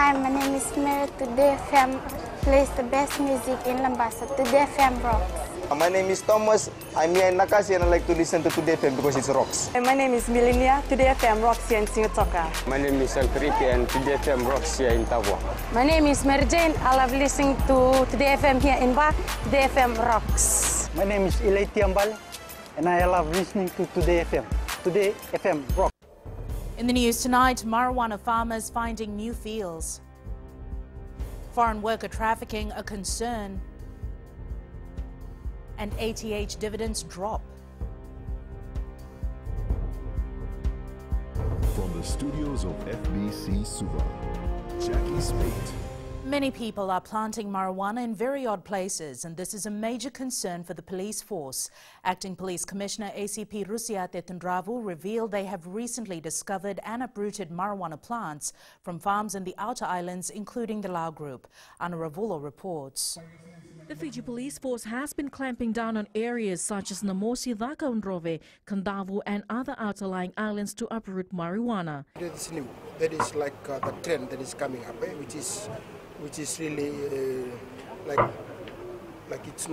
Hi, my name is Mary. Today FM plays the best music in Lambasa. Today FM rocks. My name is Thomas. I'm here in Nakasi and I like to listen to Today FM because it rocks. My name is Milenia. Today FM rocks here in Singatoka. My name is Alfriti and Today FM rocks here in Tavua. My name is Mary Jane. I love listening to Today FM here in Ba. Today FM rocks. My name is Ilaiti Ambal and I love listening to Today FM. Today FM rocks. In the news tonight, marijuana farmers finding new fields. Foreign worker trafficking a concern. And ATH dividends drop. From the studios of FBC Suva, Jackie Spate. Many people are planting marijuana in very odd places, and this is a major concern for the police force. Acting Police Commissioner ACP Rusiate Tundravu revealed they have recently discovered and uprooted marijuana plants from farms in the outer islands, including the Lau Group. Anna Ravulo reports. The Fiji Police Force has been clamping down on areas such as Namosi, Vakaundrove, Kandavu and other outlying islands to uproot marijuana. That is new. That is like the trend that is coming up, which is really like it's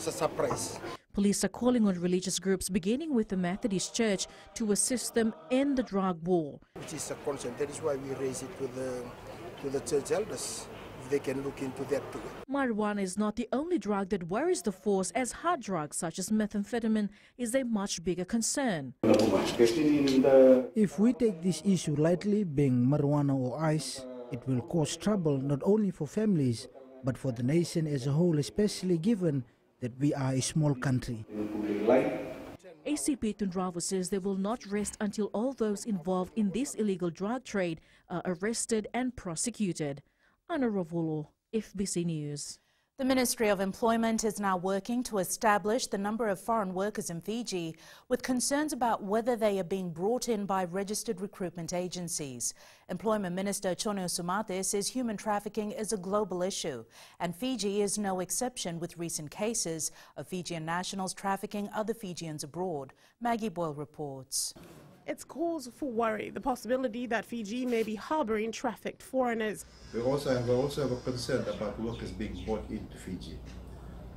a surprise. Police are calling on religious groups, beginning with the Methodist Church, to assist them in the drug war. Which is a concern. That is why we raise it to the church elders. They can look into that too. Marijuana is not the only drug that worries the force, as hard drugs such as methamphetamine is a much bigger concern. If we take this issue lightly, being marijuana or ice, it will cause trouble not only for families, but for the nation as a whole, especially given that we are a small country. ACP Tundravu says they will not rest until all those involved in this illegal drug trade are arrested and prosecuted. Anna Ravulo, FBC News. The Ministry of Employment is now working to establish the number of foreign workers in Fiji, with concerns about whether they are being brought in by registered recruitment agencies. Employment Minister Choneo Sumate says human trafficking is a global issue, and Fiji is no exception, with recent cases of Fijian nationals trafficking other Fijians abroad. Maggie Boyle reports. It's cause for worry, the possibility that Fiji may be harbouring trafficked foreigners. We also have a concern about workers being brought into Fiji.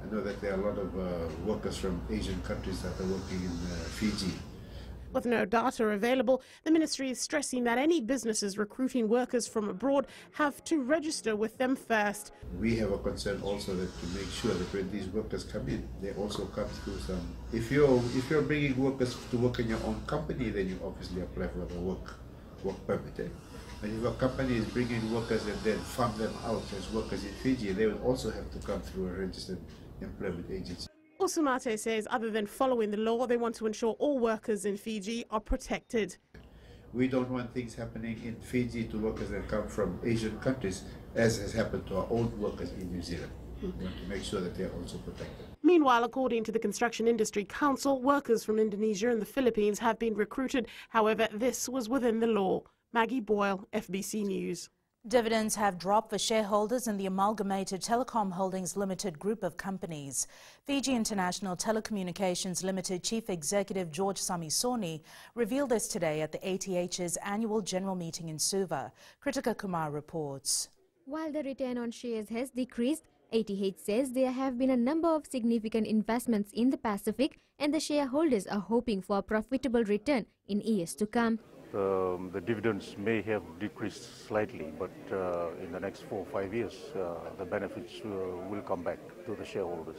I know that there are a lot of workers from Asian countries that are working in Fiji. With no data available, the ministry is stressing that any businesses recruiting workers from abroad have to register with them first. We have a concern also that to make sure that when these workers come in, they also come through some. If you're bringing workers to work in your own company, then you obviously apply for the work permit. And if a company is bringing workers and then farm them out as workers in Fiji, they will also have to come through a registered employment agency. Osumate says other than following the law, they want to ensure all workers in Fiji are protected. We don't want things happening in Fiji to workers that come from Asian countries, as has happened to our own workers in New Zealand. We want to make sure that they are also protected. Meanwhile, according to the Construction Industry Council, workers from Indonesia and the Philippines have been recruited. However, this was within the law. Maggie Boyle, FBC News. Dividends have dropped for shareholders in the amalgamated Telecom Holdings Limited group of companies. Fiji International Telecommunications Limited Chief Executive George Samisoni revealed this today at the ATH's annual general meeting in Suva. Kritika Kumar reports. While the return on shares has decreased, ATH says there have been a number of significant investments in the Pacific and the shareholders are hoping for a profitable return in years to come. The dividends may have decreased slightly, but in the next 4 or 5 years, the benefits will come back to the shareholders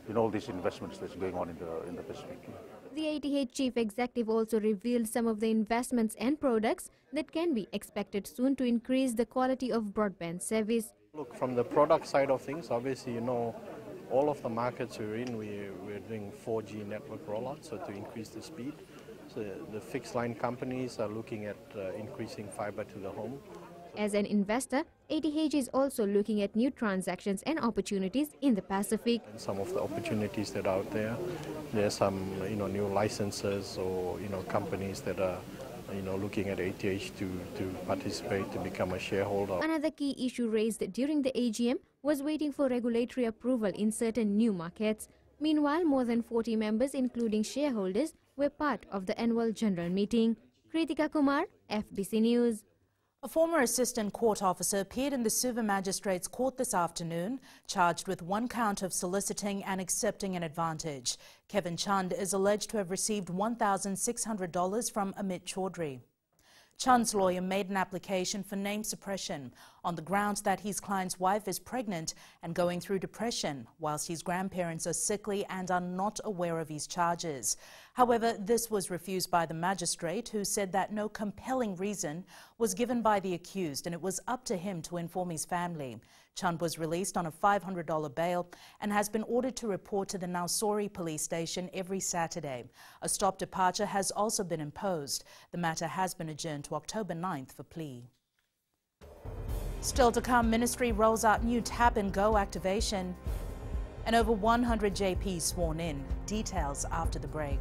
in all these investments that's going on in the Pacific. The ATH chief executive also revealed some of the investments and products that can be expected soon to increase the quality of broadband service. Look, from the product side of things, obviously, all of the markets we're in, we're doing 4G network rollout, so to increase the speed. So the fixed line companies are looking at increasing fiber to the home. As an investor, ATH is also looking at new transactions and opportunities in the Pacific. And some of the opportunities that are out there, there's some new licenses or companies that are looking at ATH to participate, to become a shareholder. Another key issue raised during the AGM was waiting for regulatory approval in certain new markets. Meanwhile, more than 40 members, including shareholders, were part of the annual general meeting. Kritika Kumar, FBC News. A former assistant court officer appeared in the Suva Magistrates Court this afternoon, charged with one count of soliciting and accepting an advantage. Kevin Chand is alleged to have received $1,600 from Amit Chaudhry. Chand's lawyer made an application for name suppression on the grounds that his client's wife is pregnant and going through depression, whilst his grandparents are sickly and are not aware of his charges. However, this was refused by the magistrate, who said that no compelling reason was given by the accused and it was up to him to inform his family. Chand was released on a $500 bail and has been ordered to report to the Nausori police station every Saturday. A stop departure has also been imposed. The matter has been adjourned to October 9th for plea. Still to come, Ministry rolls out new tap-and-go activation and over 100 JPs sworn in. Details after the break.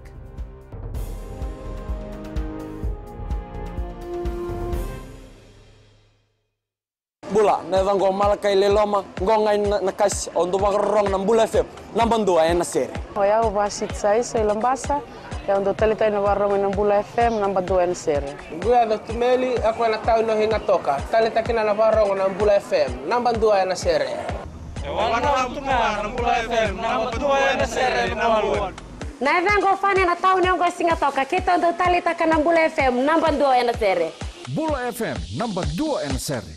Bula, nevang gomal kay leloma, ngongai nakas untuk makarong ng Bula FM, nambang dua na sere. Hoya ubasit sai sa Lambasa, ya untuk talita na warong ng Bula FM, nambang dua na sere. Guya do tumeli, ako na tao no hinga toka, talita kina na warong ng Bula FM, nambang dua na sere. Wana tunga ng Bula FM, nambang dua na sere namuan. Nevang go fani na tao no go singa toka, kita untuk talita ka ng Bula FM, nambang dua na sere. Bula FM, nambang dua na sere.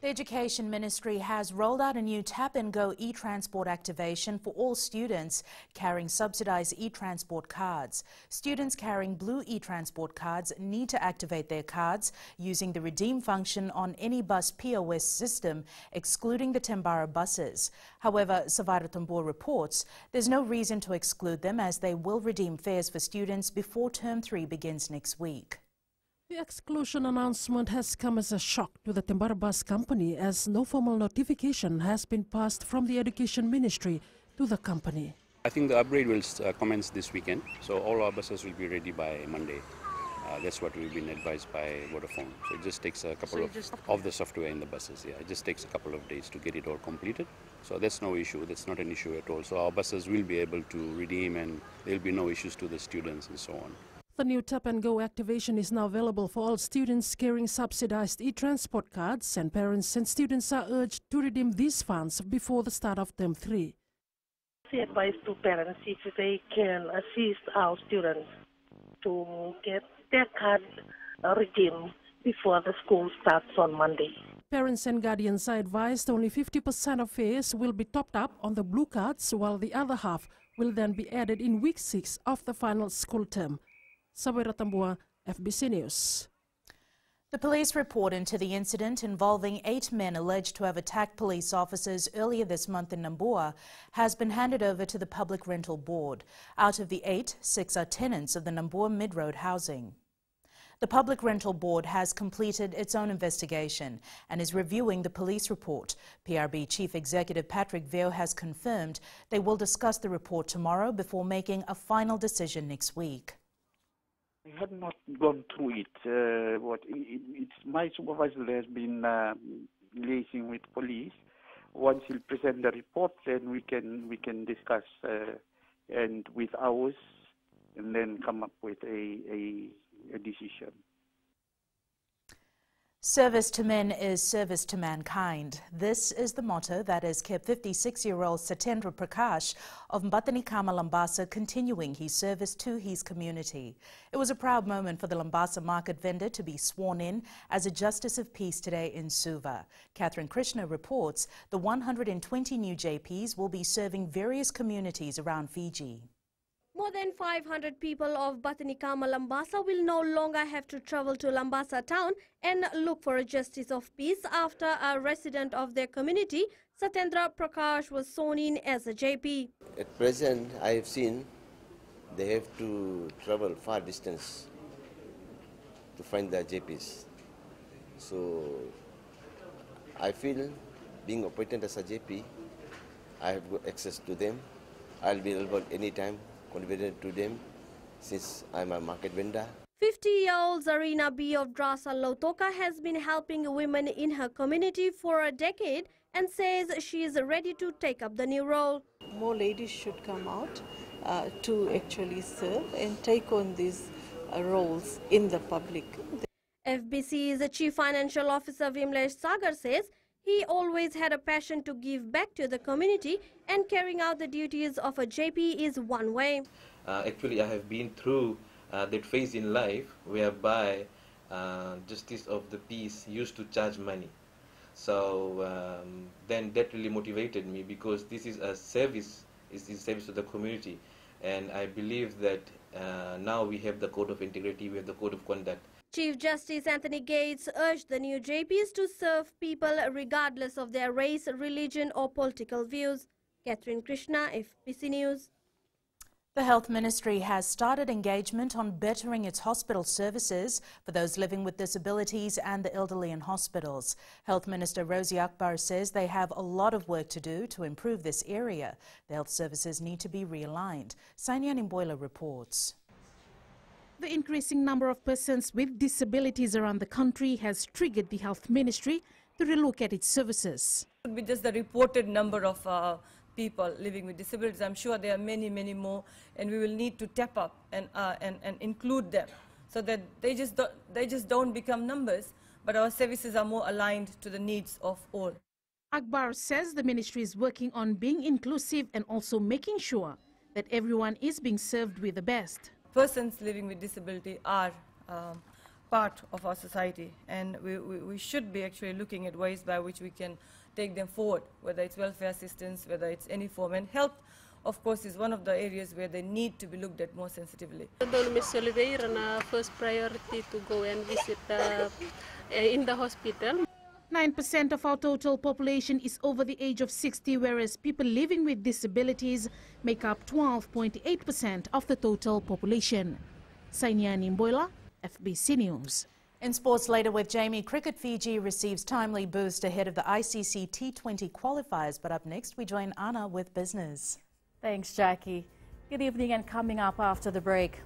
The Education Ministry has rolled out a new tap-and-go e-transport activation for all students carrying subsidised e-transport cards. Students carrying blue e-transport cards need to activate their cards using the redeem function on any bus POS system, excluding the Tembara buses. However, Savara Tambor reports there's no reason to exclude them, as they will redeem fares for students before Term 3 begins next week. The exclusion announcement has come as a shock to the Tembara Bus Company, as no formal notification has been passed from the Education Ministry to the company. I think the upgrade will commence this weekend, so all our buses will be ready by Monday. That's what we've been advised by Vodafone. So it just takes a couple of the software in the buses. Yeah, it just takes a couple of days to get it all completed. So that's no issue. That's not an issue at all. So our buses will be able to redeem, and there will be no issues to the students and so on. The new tap-and-go activation is now available for all students carrying subsidized e-transport cards, and parents and students are urged to redeem these funds before the start of Term 3. We advise to parents if they can assist our students to get their card redeemed before the school starts on Monday. Parents and guardians are advised only 50% of fares will be topped up on the blue cards, while the other half will then be added in week 6 of the final school term. Sabira Tambua, FBC News. The police report into the incident involving 8 men alleged to have attacked police officers earlier this month in Namboa has been handed over to the Public Rental Board. Out of the 8, 6 are tenants of the Namboa Mid-Road housing. The Public Rental Board has completed its own investigation and is reviewing the police report. PRB Chief Executive Patrick Veo has confirmed they will discuss the report tomorrow before making a final decision next week. I have not gone through it. It's my supervisor has been liaising with police. Once he'll present the report, then we can discuss and with ours, and then come up with a decision. Service to men is service to mankind. This is the motto that has kept 56-year-old Satendra Prakash of Mbatani-Kama, Lambasa continuing his service to his community. It was a proud moment for the Lambasa market vendor to be sworn in as a Justice of Peace today in Suva. Catherine Krishna reports the 120 new JPs will be serving various communities around Fiji. More than 500 people of Batanikama, Lambasa will no longer have to travel to Lambasa town and look for a Justice of Peace after a resident of their community, Satendra Prakash, was sworn in as a JP. At present, I have seen they have to travel far distance to find their JPs. So I feel being appointed as a JP, I have got access to them. I'll be available anytime, convenient to them, since I'm a market vendor. 50-year-old Zarina B. of Drasa Lautoka has been helping women in her community for a decade and says she is ready to take up the new role. More ladies should come out to actually serve and take on these roles in the public. FBC's Chief Financial Officer Vimlesh Sagar says he always had a passion to give back to the community, and carrying out the duties of a JP is one way. Actually, I have been through that phase in life whereby Justice of the Peace used to charge money. So then that really motivated me, because this is a service, is service to the community. And I believe that now we have the code of integrity, we have the code of conduct. Chief Justice Anthony Gates urged the new JPs to serve people regardless of their race, religion or political views. Catherine Krishna, FBC News. The Health Ministry has started engagement on bettering its hospital services for those living with disabilities and the elderly in hospitals. Health Minister Rosie Akbar says they have a lot of work to do to improve this area. The health services need to be realigned. Sainyan Imboila reports. The increasing number of persons with disabilities around the country has triggered the Health Ministry to relook at its services. It would be just the reported number of people living with disabilities. I'm sure there are many, many more, and we will need to tap up and include them, so that they just don't become numbers, but our services are more aligned to the needs of all. Akbar says the ministry is working on being inclusive and also making sure that everyone is being served with the best. Persons living with disability are part of our society, and we should be actually looking at ways by which we can take them forward, whether it's welfare assistance, whether it's any form. And health, of course, is one of the areas where they need to be looked at more sensitively. First priority to go and visit in the hospital. 9% of our total population is over the age of 60, whereas people living with disabilities make up 12.8% of the total population. Sainyan Imboila, FBC News. In sports later with Jamie, cricket Fiji receives timely boost ahead of the ICC T20 qualifiers. But up next, we join Anna with business. Thanks, Jackie. Good evening, and coming up after the break.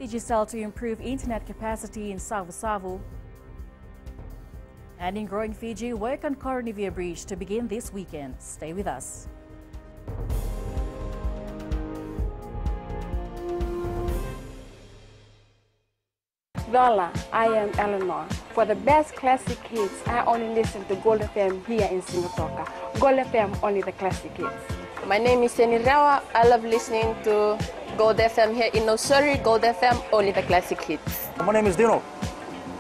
Digicel to improve internet capacity in Savu. And in growing Fiji, work on Coronivia Bridge to begin this weekend. Stay with us. Lola, I am Eleanor. For the best classic hits, I only listen to Gold FM here in Singapore. Gold FM, only the classic hits. My name is Seni Rawa. I love listening to Gold FM here in Nosuri. Gold FM, only the classic hits. My name is Dino.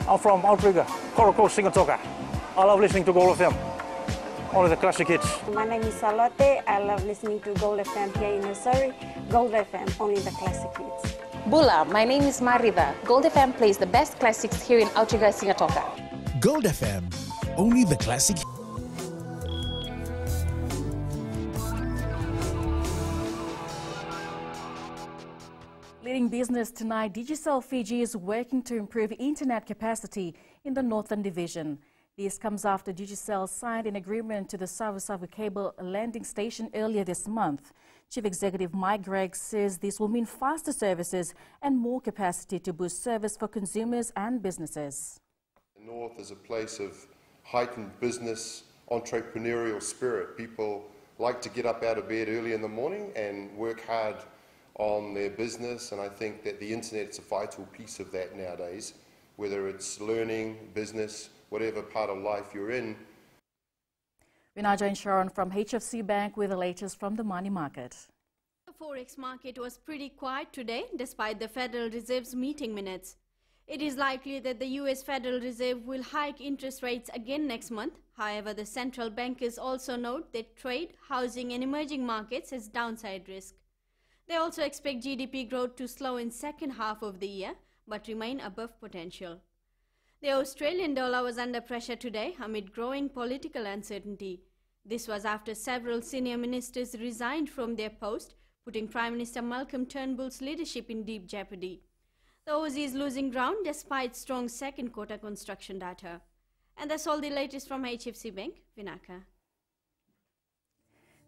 I'm from Outrigger, Coral Coast, Singapore. I love listening to Gold FM, only the classic hits. My name is Salote. I love listening to Gold FM here in Nosuri. Gold FM, only the classic hits. Bula, my name is Mariva. Gold FM plays the best classics here in Outrigger, Singapore. Gold FM, only the classic. Leading business tonight, Digicel Fiji is working to improve internet capacity in the Northern Division. This comes after Digicel signed an agreement to the Savu Cable landing station earlier this month. Chief Executive Mike Gregg says this will mean faster services and more capacity to boost service for consumers and businesses. The North is a place of heightened business, entrepreneurial spirit. People like to get up out of bed early in the morning and work hard on their business, and I think that the internet is a vital piece of that nowadays, whether it's learning, business, whatever part of life you're in. We now join Sharon from HFC Bank with the latest from the money market. The Forex market was pretty quiet today despite the Federal Reserve's meeting minutes. It is likely that the US Federal Reserve will hike interest rates again next month. However, the central bankers also note that trade, housing and emerging markets has downside risk. They also expect GDP growth to slow in second half of the year but remain above potential. The Australian dollar was under pressure today amid growing political uncertainty. This was after several senior ministers resigned from their post, putting Prime Minister Malcolm Turnbull's leadership in deep jeopardy. The Aussie is losing ground despite strong second quarter construction data. And that's all the latest from HFC Bank, Vinaka.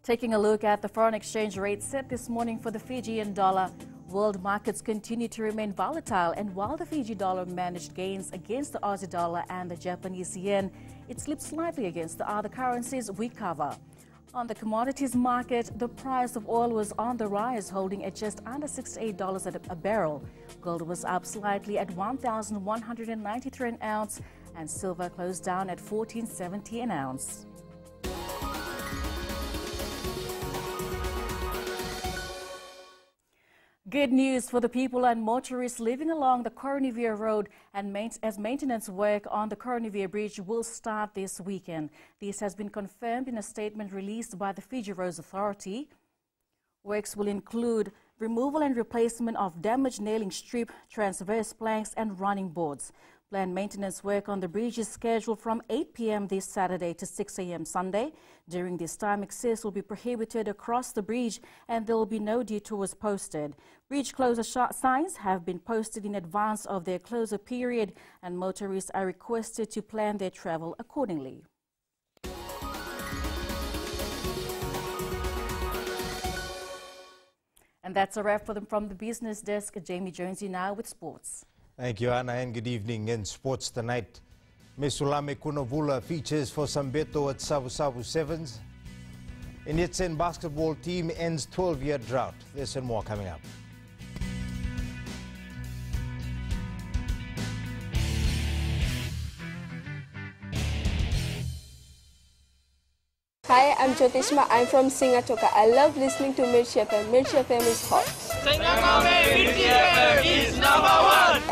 Taking a look at the foreign exchange rate set this morning for the Fijian dollar, world markets continue to remain volatile, and while the Fiji dollar managed gains against the Aussie dollar and the Japanese yen, it slipped slightly against the other currencies we cover. On the commodities market, the price of oil was on the rise, holding at just under $68 a barrel. Gold was up slightly at $1,193 an ounce, and silver closed down at $1,470 an ounce. Good news for the people and motorists living along the Coronavia Road, and as maintenance work on the Coronavia Bridge will start this weekend. This has been confirmed in a statement released by the Fiji Roads Authority. Works will include removal and replacement of damaged nailing strip, transverse planks and running boards. Planned maintenance work on the bridge is scheduled from 8 p.m. this Saturday to 6 a.m. Sunday. During this time, access will be prohibited across the bridge and there will be no detours posted. Bridge closure signs have been posted in advance of their closure period, and motorists are requested to plan their travel accordingly. And that's a wrap from the business desk. Jamie Jonesy now with sports. Thank you, Anna, and good evening. In sports tonight, Mesulame Kunavula features for Sambeto at Savu Savu Sevens. Initsen basketball team ends 12-year drought. There's some more coming up. Hi, I'm Jyotishma. I'm from Singatoka. I love listening to Mirchi FM. Mirchi FM is hot. Mirchi FM is #1.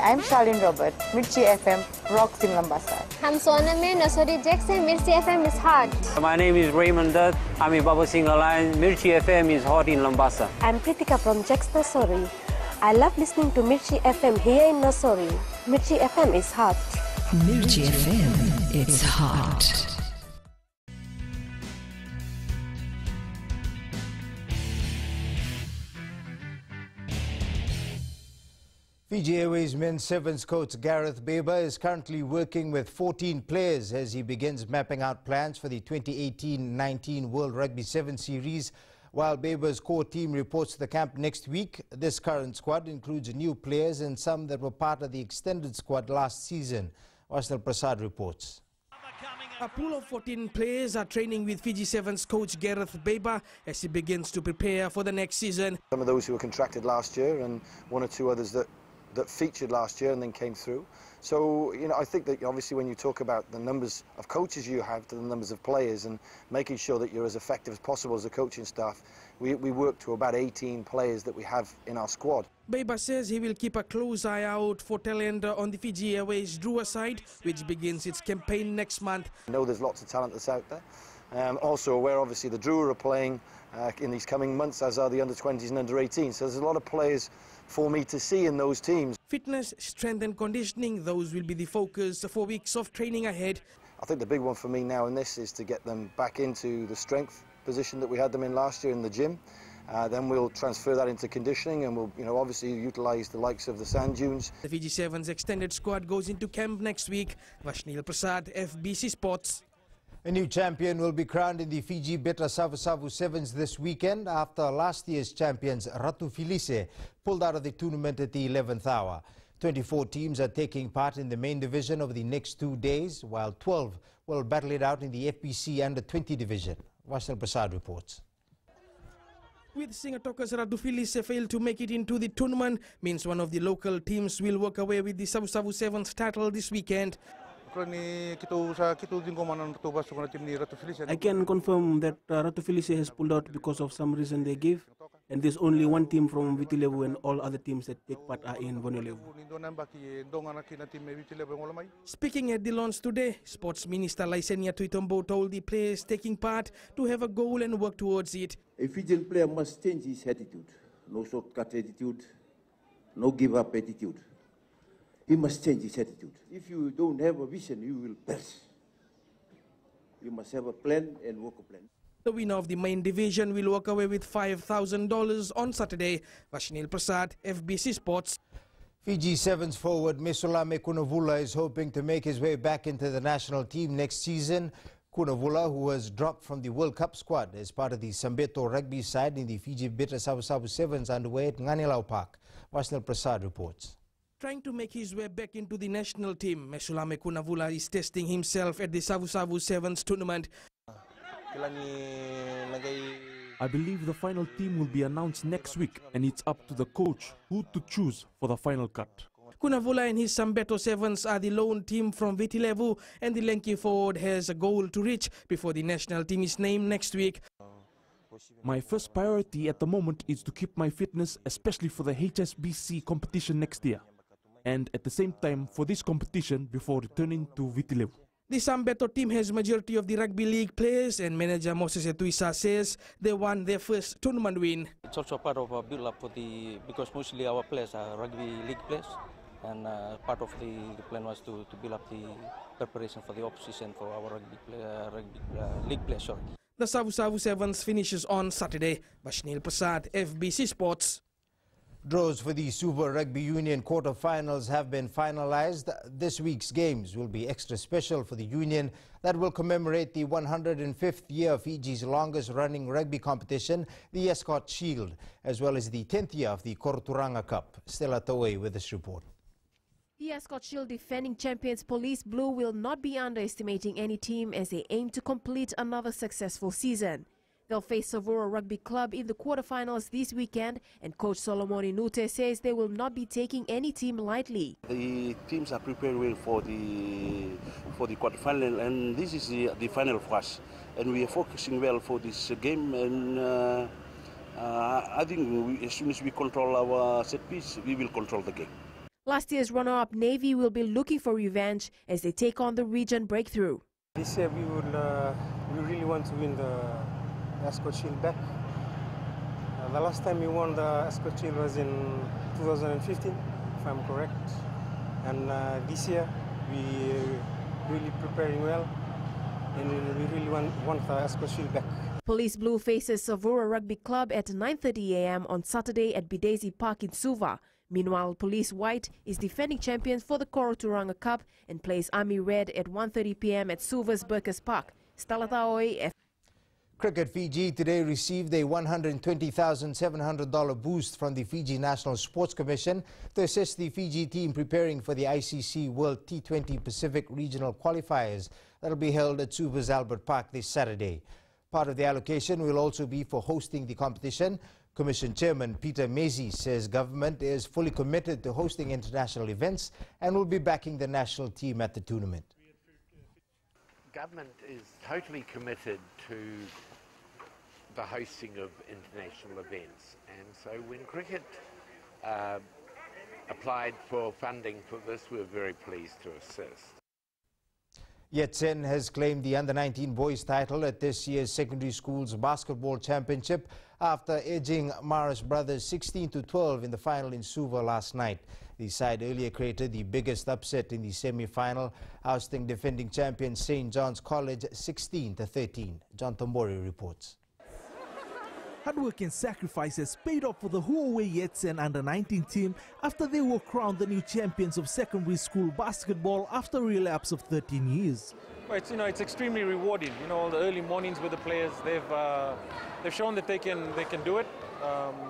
I'm Charlene Robert. Mirchi FM rocks in Lambasa. I'm Soname Nasori Jackson. Mirchi FM is hot. My name is Raymond Dutt. I'm in Baba Singh Alliance. Mirchi FM is hot in Lambasa. I'm Pritika from Jax Nasori. I love listening to Mirchi FM here in Nasori. Mirchi FM is hot. Mirchi FM, it's hot. Fiji Airways men's sevens coach Gareth Baber is currently working with 14 players as he begins mapping out plans for the 2018-19 World Rugby 7 Series. While Baber's core team reports to the camp next week, this current squad includes new players and some that were part of the extended squad last season. Wasnal Prasad reports. A pool of 14 players are training with Fiji Sevens coach Gareth Baber as he begins to prepare for the next season. Some of those who were contracted last year and one or two others that featured last year and then came through. So, you know, I think that obviously when you talk about the numbers of coaches you have to the numbers of players and making sure that you're as effective as possible as a coaching staff, we work to about 18 players that we have in our squad. Baber says he will keep a close eye out for talent on the Fiji Airways Drua side, which begins its campaign next month. I know there's lots of talent that's out there. Also aware, obviously, the Drua are playing in these coming months, as are the under-20s and under-18s. So there's a lot of players for me to see in those teams. Fitness, strength and conditioning, those will be the focus for weeks of training ahead. I think the big one for me now in this is to get them back into the strength position that we had them in last year in the gym. Then we'll transfer that into conditioning and we'll, obviously utilise the likes of the sand dunes. The Fiji Sevens extended squad goes into camp next week. Vashnil Prasad, FBC Sports. A new champion will be crowned in the Fiji Beta Savu Savu Sevens this weekend after last year's champions Ratu Felice pulled out of the tournament at the 11th hour. 24 teams are taking part in the main division over the next 2 days, while 12 will battle it out in the FBC Under-20 division. Wasnal Prasad reports. With Singatoka's Ratu Felice failed to make it into the tournament, means one of the local teams will walk away with the Savu Savu Sevens title this weekend. I can confirm that Ratu Felice has pulled out because of some reason they give, and there's only one team from Vitilevu and all other teams that take part are in Vonelevu. Speaking at the launch today, Sports Minister Laisenia Tuitombo told the players taking part to have a goal and work towards it. A Fijian player must change his attitude. No shortcut attitude, no give up attitude. He must change his attitude. If you don't have a vision, you will perish. You must have a plan and work a plan. The winner of the main division will walk away with $5,000 on Saturday. Vashnil Prasad, FBC Sports. Fiji Sevens forward Mesulame Kunavula is hoping to make his way back into the national team next season. Kunavula, who was dropped from the World Cup squad as part of the Sambeto rugby side in the Fiji Beta Savu Savu Sevens underway at Nganilau Park. Vashnil Prasad reports. Trying to make his way back into the national team, Mesulame Kunavula is testing himself at the Savu Savu Sevens tournament. I believe the final team will be announced next week, and it's up to the coach who to choose for the final cut. Kunavula and his Sambeto Sevens are the lone team from Vitilevu, and the lanky forward has a goal to reach before the national team is named next week. My first priority at the moment is to keep my fitness, especially for the HSBC competition next year, and at the same time for this competition before returning to Vitilevu. The Sambeto team has majority of the rugby league players, and manager Moses Etuisa says they won their first tournament win. It's also part of a build-up because mostly our players are rugby league players, and part of the plan was to build up the preparation for the off-season for our rugby league players. Sorry. The Savu Savu Sevens finishes on Saturday. Bashnil Prasad, FBC Sports. Draws for the Suva Rugby Union quarter-finals have been finalized. This week's games will be extra special for the union that will commemorate the 105th year of Fiji's longest-running rugby competition, the Escort Shield, as well as the 10th year of the Koroturanga Cup. Stella Toei with this report. The Escort Shield defending champions Police Blue will not be underestimating any team as they aim to complete another successful season. They'll face Savura Rugby Club in the quarterfinals this weekend, and coach Solomon Inute says they will not be taking any team lightly. The teams are prepared well for the quarterfinal, and this is the final for us. And we are focusing well for this game, and I think as soon as we control our set piece, we will control the game. Last year's runner-up Navy will be looking for revenge as they take on the region breakthrough. This year we really want to win the Escort Shield back. The last time we won the Escort Shield was in 2015, if I'm correct. And this year we really preparing well, and we really want the Escort Shield back. Police Blue faces Savura Rugby Club at 9:30 a.m. on Saturday at Bidesi Park in Suva. Meanwhile, Police White is defending champions for the Koroturanga Cup and plays Army Red at 1:30 p.m. at Suva's Burkers Park. Stella Taoi, Cricket Fiji today received a $120,700 boost from the Fiji National Sports Commission to assist the Fiji team preparing for the ICC World T20 Pacific Regional Qualifiers that will be held at Suva's Albert Park this Saturday. Part of the allocation will also be for hosting the competition. Commission Chairman Peter Mezi says government is fully committed to hosting international events and will be backing the national team at the tournament. Government is totally committed to the hosting of international events, and so when cricket applied for funding for this, we're very pleased to assist. Yetsen has claimed the Under-19 boys title at this year's Secondary Schools Basketball Championship after edging Maris Brothers 16-12 in the final in Suva last night. The side earlier created the biggest upset in the semi-final, ousting defending champion St. John's College 16-13. John Tombori reports. Hard work and sacrifices paid off for the Huawei Yetsen Under-19 team after they were crowned the new champions of secondary school basketball after a relapse of 13 years. Well, it's extremely rewarding. All the early mornings with the players, they've shown that they can do it.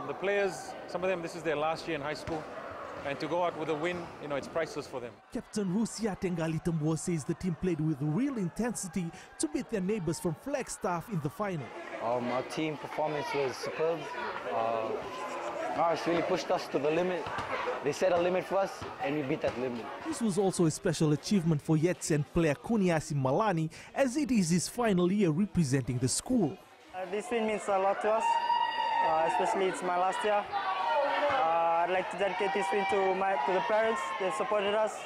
The players, some of them, this is their last year in high school, and to go out with a win, it's priceless for them. Captain Rusia Tengali Tambua says the team played with real intensity to beat their neighbors from Flagstaff in the final. Our team performance was superb. Maris really pushed us to the limit. They set a limit for us, and we beat that limit. This was also a special achievement for Yetsen player Kuniasi Malani, as it is his final year representing the school. This win means a lot to us, especially it's my last year. I'd like to dedicate this win to the parents. They've supported us.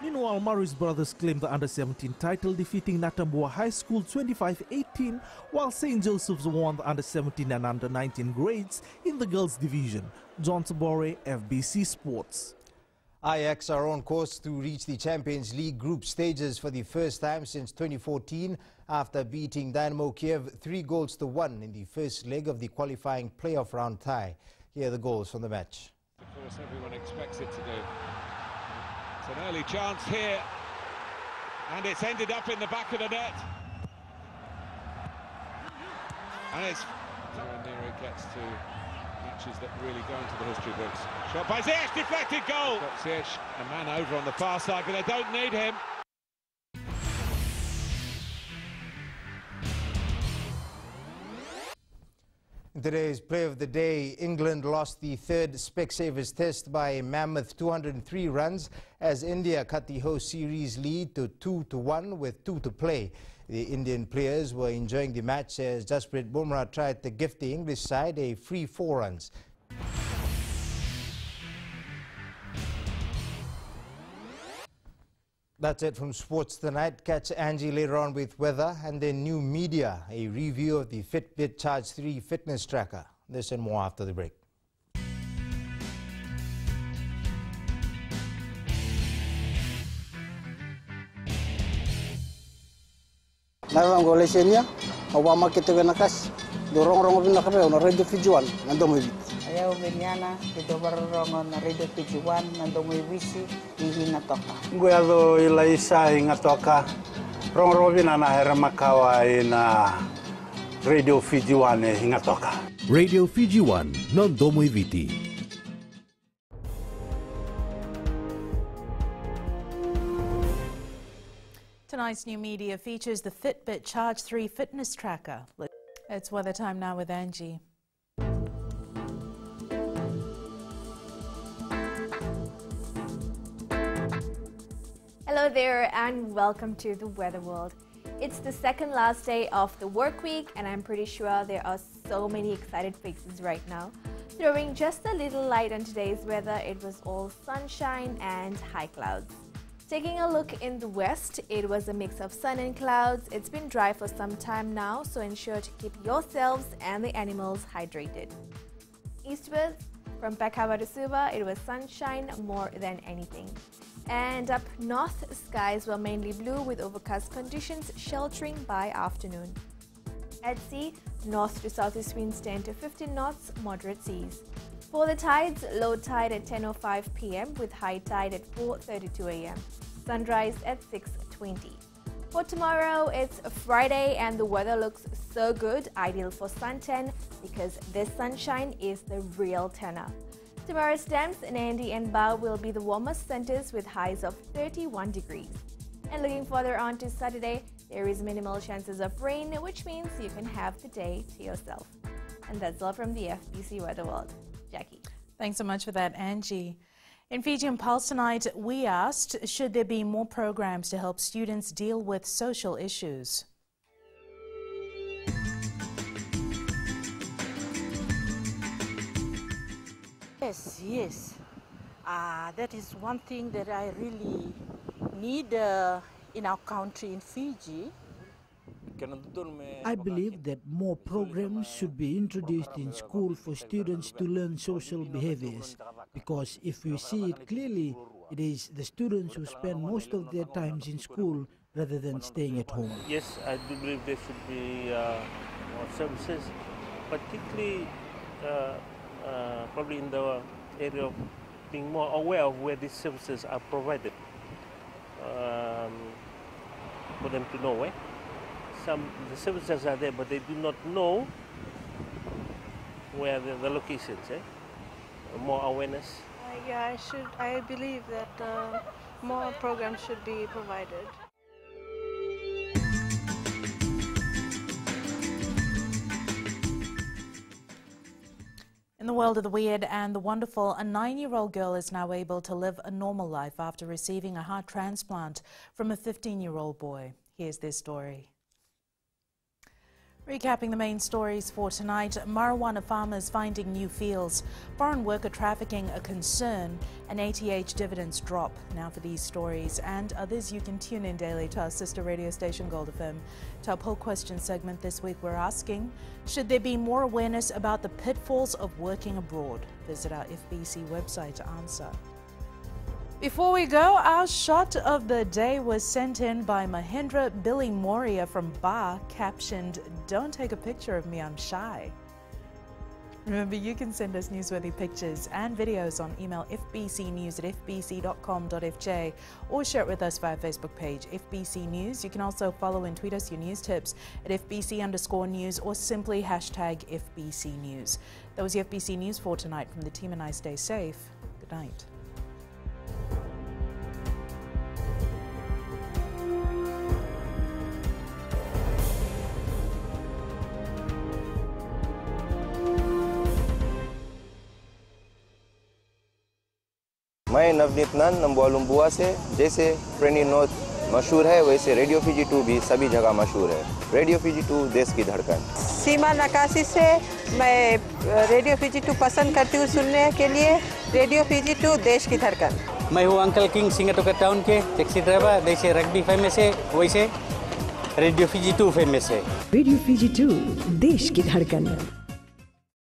Meanwhile, Maris Brothers claimed the Under-17 title, defeating Natambua High School 25-18, while St. Joseph's won the Under-17 and Under-19 grades in the girls' division. John Tabore, FBC Sports. Ajax are on course to reach the Champions League group stages for the first time since 2014 after beating Dynamo Kiev 3-1 in the first leg of the qualifying playoff round tie. Here are the goals from the match. Of course, everyone expects it to do. It's an early chance here, and it's ended up in the back of the net. And it's near it gets to matches that really go into the history books. Shot by Ziyech, deflected goal. Got Ziyech, a man over on the far side, but they don't need him. In today's play of the day, England lost the third Specsavers test by a mammoth 203 runs as India cut the host series lead to 2-1 with 2 to play. The Indian players were enjoying the match as Jasprit Bumrah tried to gift the English side a free 4 runs. That's it from Sports Tonight. Catch Angie later on with weather and then new media, a review of the Fitbit Charge 3 fitness tracker. This and more after the break. Narang golesenya, awama kita nakas, dorong bina kape on radio fijuan nandomo bit. Ayaw benyana ito barong na radio fijuan nandomo bisi hihina toka. Guado ilaisa hinga toka, rong bina na heramakawa ina radio fijuan hinga toka. Radio Fijuan nandomo viti. Tonight's new media features the Fitbit Charge 3 fitness tracker. It's weather time now with Angie. Hello there and welcome to the Weather World. It's the second last day of the work week and I'm pretty sure there are so many excited faces right now. Throwing just a little light on today's weather, it was all sunshine and high clouds. Taking a look in the west, it was a mix of sun and clouds. It's been dry for some time now, so ensure to keep yourselves and the animals hydrated. Eastwards, from Pekhawa to Suva, it was sunshine more than anything. And up north, skies were mainly blue with overcast conditions sheltering by afternoon. At sea, north to southeast winds 10 to 15 knots, moderate seas. For the tides, low tide at 10:05 p.m. with high tide at 4:32 a.m. Sunrise at 6:20. For tomorrow, it's Friday and the weather looks so good, ideal for suntan because this sunshine is the real tenor. Tomorrow's Dams, Nandi and Bao will be the warmest centers with highs of 31 degrees. And looking further on to Saturday, there is minimal chances of rain, which means you can have the day to yourself. And that's all from the FBC Weather World. Jackie. Thanks so much for that, Angie. In Fijian Pulse tonight, we asked, should there be more programs to help students deal with social issues? Yes. That is one thing that I really need in our country, in Fiji. I believe that more programs should be introduced in school for students to learn social behaviors, because if we see it clearly, it is the students who spend most of their times in school rather than staying at home. Yes, I do believe there should be more services, particularly probably in the area of being more aware of where these services are provided, for them to know. The services are there, but they do not know where the locations. More awareness. Yeah, I believe that more programs should be provided. In the world of the weird and the wonderful, a 9-year-old girl is now able to live a normal life after receiving a heart transplant from a 15-year-old boy. Here's their story. Recapping the main stories for tonight, marijuana farmers finding new fields, foreign worker trafficking a concern, and ATH dividends drop. Now for these stories and others, you can tune in daily to our sister radio station Gold FM. To our poll question segment this week, we're asking, should there be more awareness about the pitfalls of working abroad? Visit our FBC website to answer. Before we go, our shot of the day was sent in by Mahendra Billy Moria from Bar, captioned, "Don't take a picture of me, I'm shy." Remember, you can send us newsworthy pictures and videos on email fbcnews@fbc.com.fj or share it with us via Facebook page FBC News. You can also follow and tweet us your news tips at FBC_news or simply hashtag FBC News. That was the FBC News for tonight. From the team and I, stay safe. Good night. मैं नवनीत नंद नम्बुआ से। जैसे trainee north मशहूर है, वैसे radio Fiji 2 भी सभी जगह मशहूर है। रेडियो फीजी 2 देश की धड़कन। सीमा नकाशी से मैं रेडियो फीजी 2 पसंद करती हूँ सुनने के लिए। रेडियो फीजी 2 देश की धड़कन। मैं हूँ अंकल किंग सिंगाटोका टाउन के टैक्सी ड्राइवर। जैसे रग्बी फेमस है, वैसे रेडियो फीजी 2 फेमस है। रेडियो फीजी 2 देश की धड़कन।